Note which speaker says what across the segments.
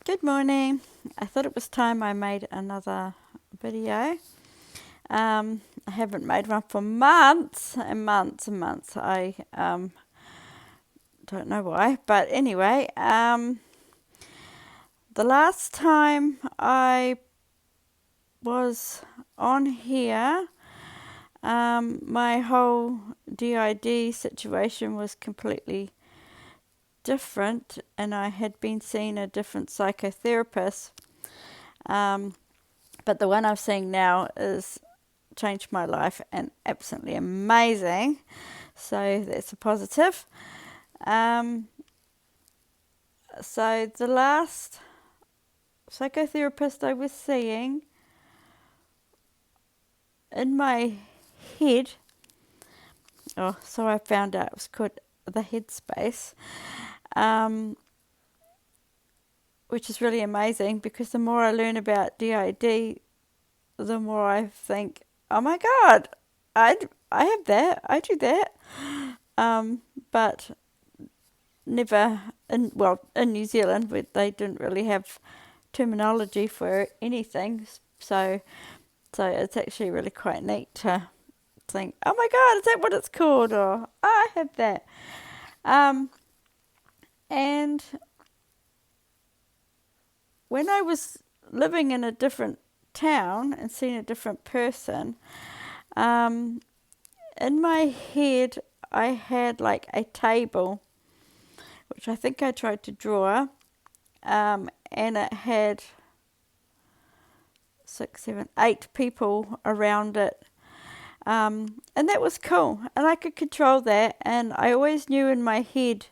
Speaker 1: Good morning. I thought it was time I made another video. I haven't made one for months and months and months. I don't know why, but anyway, the last time I was on here, my whole DID situation was completely different, and I had been seeing a different psychotherapist. But the one I'm seeing now is changed my life and absolutely amazing. So that's a positive. So the last psychotherapist I was seeing, in my head, so I found out it was called the Headspace, which is really amazing because the more I learn about DID, the more I think, oh my God, I have that, I do that. But never, in New Zealand, they didn't really have terminology for anything. So it's actually really quite neat to think, oh my God, is that what it's called? Or, oh, I have that. And when I was living in a different town and seeing a different person, in my head, I had like a table, which I think I tried to draw, and it had 6, 7, 8 people around it. And that was cool, and I could control that, and I always knew in my head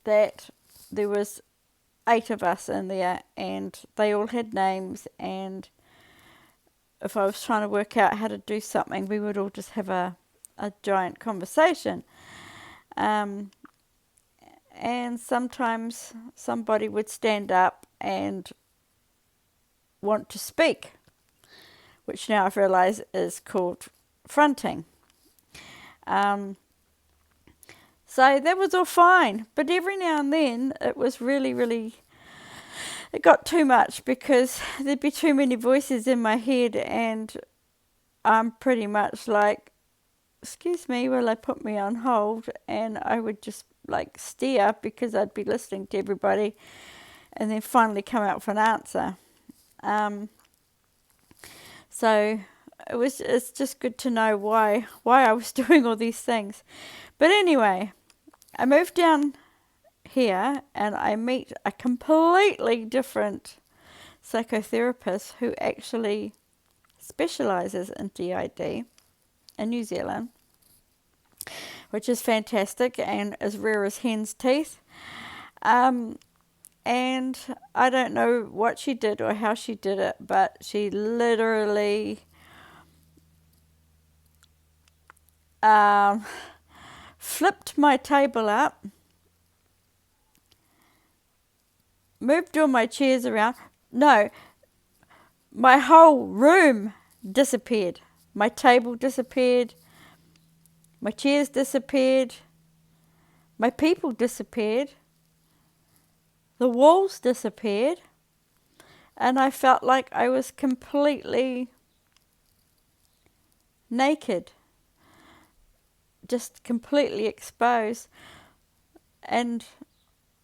Speaker 1: that there was 8 of us in there, and they all had names, and if I was trying to work out how to do something, we would all just have a giant conversation. And sometimes somebody would stand up and want to speak, which now I've realised is called fronting. So that was all fine, but every now and then it was really, it got too much because there'd be too many voices in my head, and I'm pretty much like, excuse me, will they put me on hold? And I would just like stare because I'd be listening to everybody and then finally come out for an answer. So it's just good to know why I was doing all these things. But anyway, I moved down here and I meet a completely different psychotherapist who actually specialises in DID in New Zealand, which is fantastic and as rare as hen's teeth. And I don't know what she did or how she did it, but she literally flipped my table up, moved all my chairs around. No, my whole room disappeared. My table disappeared. My chairs disappeared. My people disappeared. The walls disappeared. And I felt like I was completely naked. Just completely exposed. And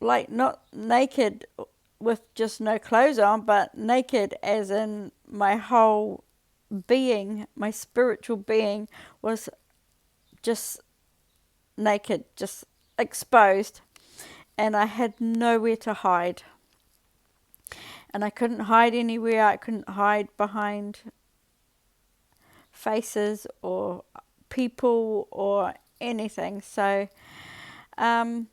Speaker 1: like not naked with just no clothes on, but naked as in my whole being, my spiritual being was just naked, just exposed, and I had nowhere to hide. And I couldn't hide anywhere. I couldn't hide behind faces or people or anything. So it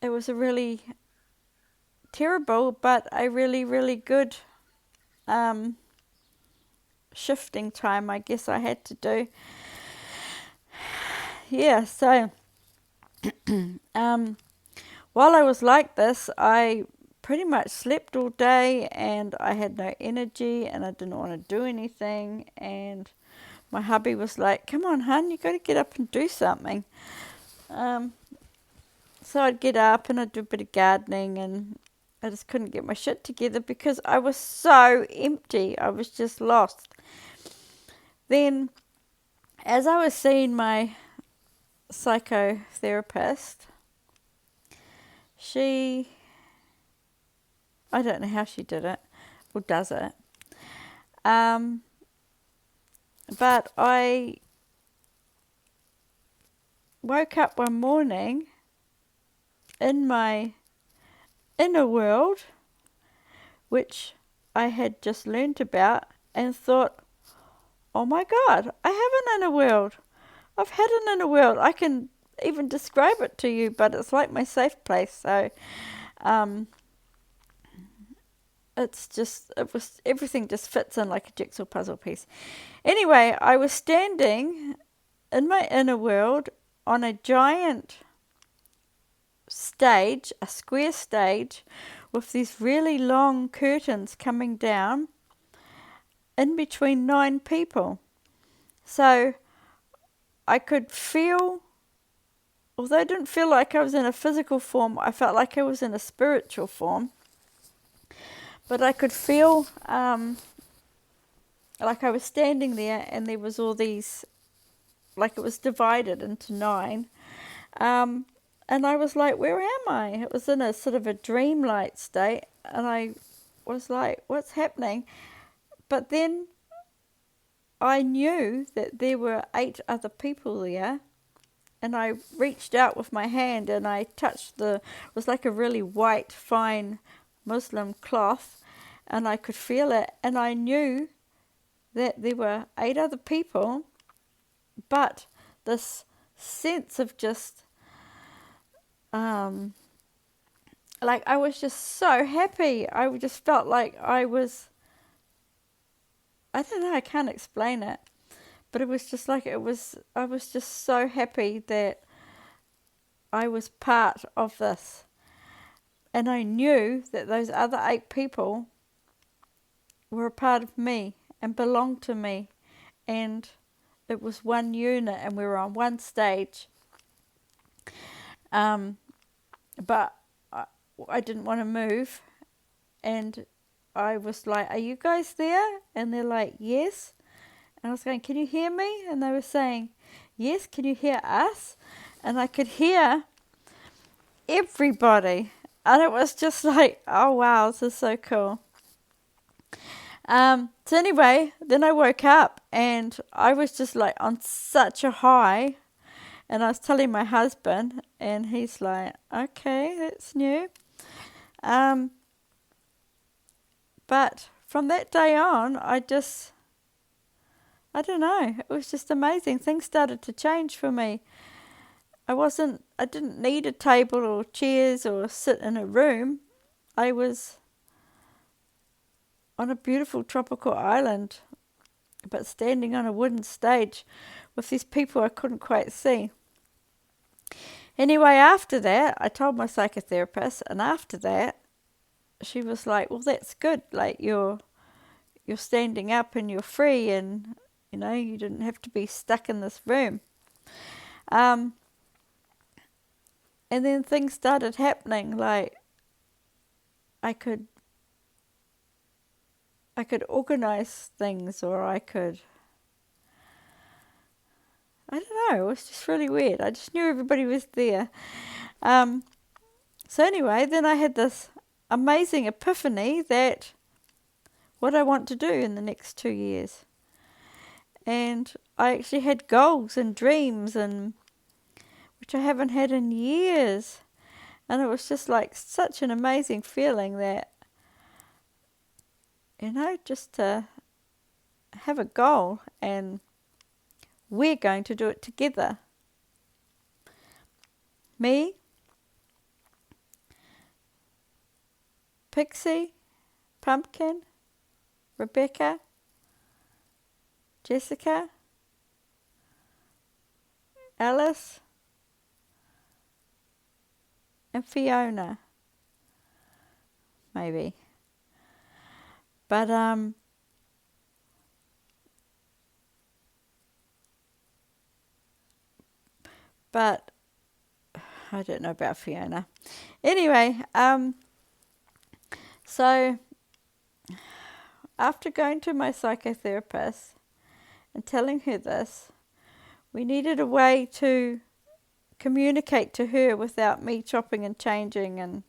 Speaker 1: was a really terrible but a really good shifting time, I guess I had to do. Yeah, so while I was like this, I pretty much slept all day and I had no energy and I didn't want to do anything. And my hubby was like, come on, hun, you got to get up and do something. Um, so I'd get up and I'd do a bit of gardening, and I just couldn't get my shit together because I was so empty. I was just lost. Then, as I was seeing my psychotherapist, I don't know how she did it or does it, um, but I woke up one morning in my inner world, which I had just learnt about, and thought, oh my God, I have an inner world. I've had an inner world. I can even describe it to you, but it's like my safe place. So um, everything just fits in like a jigsaw puzzle piece. Anyway, I was standing in my inner world on a giant stage, a square stage, with these really long curtains coming down in between 9 people. So I could feel, although I didn't feel like I was in a physical form, I felt like I was in a spiritual form. But I could feel like I was standing there, and there was all these, like it was divided into 9. And I was like, where am I? It was in a sort of a dreamlike state, and I was like, what's happening? But then I knew that there were 8 other people there, and I reached out with my hand and I touched it was like a really white, fine Muslim cloth, and I could feel it, and I knew that there were 8 other people, but this sense of just, like I was just so happy. I just felt like I don't know, I can't explain it, but it was just like I was just so happy that I was part of this. And I knew that those other 8 people were a part of me and belonged to me. And it was one unit, and we were on one stage. But I didn't want to move. And I was like, are you guys there? And they're like, yes. And I was going, can you hear me? And they were saying, yes, can you hear us? And I could hear everybody. And it was just like, oh wow, this is so cool. So anyway, then I woke up and I was just like on such a high, and I was telling my husband, and he's like, okay, that's new. But from that day on, I don't know, it was just amazing. Things started to change for me. I didn't need a table or chairs or sit in a room. I was on a beautiful tropical island, but standing on a wooden stage with these people I couldn't quite see. Anyway, after that, I told my psychotherapist, and after that, she was like, well, that's good. Like, you're standing up and you're free, and, you didn't have to be stuck in this room. And then things started happening, like I could organize things, or I don't know, it was just really weird. I just knew everybody was there. So anyway, then I had this amazing epiphany that what I want to do in the next 2 years. And I actually had goals and dreams, and which I haven't had in years. And it was just like such an amazing feeling that, just to have a goal, and we're going to do it together. Me, Pixie, Pumpkin, Rebecca, Jessica, Alice, and Fiona, maybe. But I don't know about Fiona. Anyway, so after going to my psychotherapist and telling her this, we needed a way to communicate to her without me chopping and changing and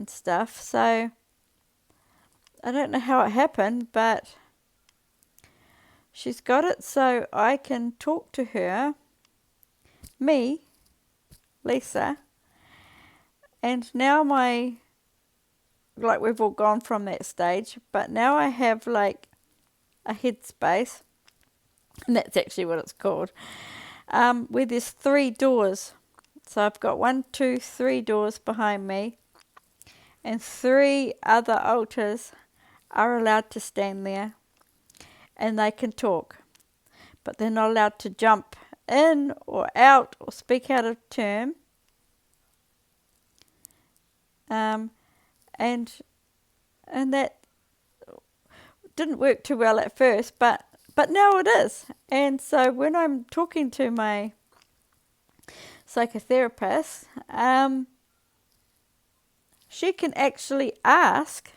Speaker 1: stuff. So I don't know how it happened, but she's got it so I can talk to her, me, Lisa, and now we've all gone from that stage, but now I have like a headspace, and that's actually what it's called, where there's 3 doors. So I've got 1, 2, 3 doors behind me, and 3 other alters are allowed to stand there, and they can talk, but they're not allowed to jump in or out or speak out of term. And that didn't work too well at first, but now it is. And so when I'm talking to my psychotherapist, she can actually ask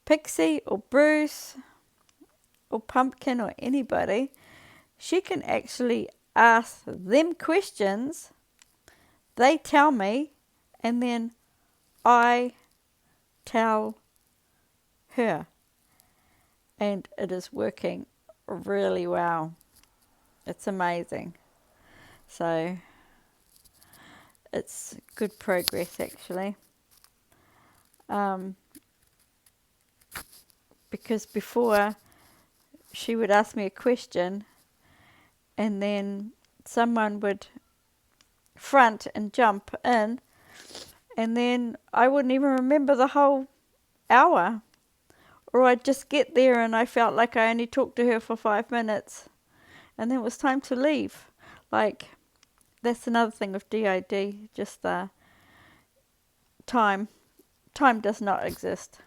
Speaker 1: Pixie or Bruce or Pumpkin or anybody, she can actually ask them questions, they tell me, and then I tell her. And it is working really well. It's amazing. So it's good progress actually. Because before she would ask me a question and then someone would front and jump in, and then I wouldn't even remember the whole hour. Or I'd just get there and I felt like I only talked to her for 5 minutes and then it was time to leave. Like, that's another thing with DID, just time. Time does not exist.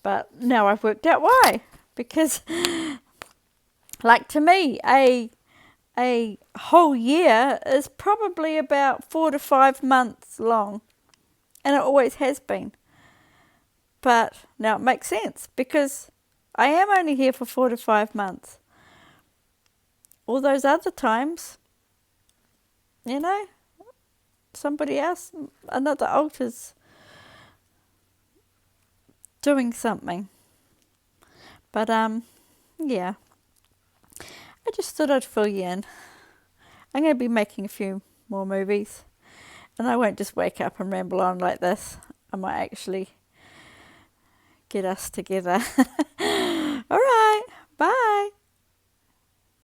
Speaker 1: But now I've worked out why. Because, like, to me, a whole year is probably about 4 to 5 months long. And it always has been. But now it makes sense because I am only here for 4 to 5 months. All those other times, you know, somebody else, another alter's doing something. But yeah, I just thought I'd fill you in. I'm going to be making a few more movies, and I won't just wake up and ramble on like this. I might actually get us together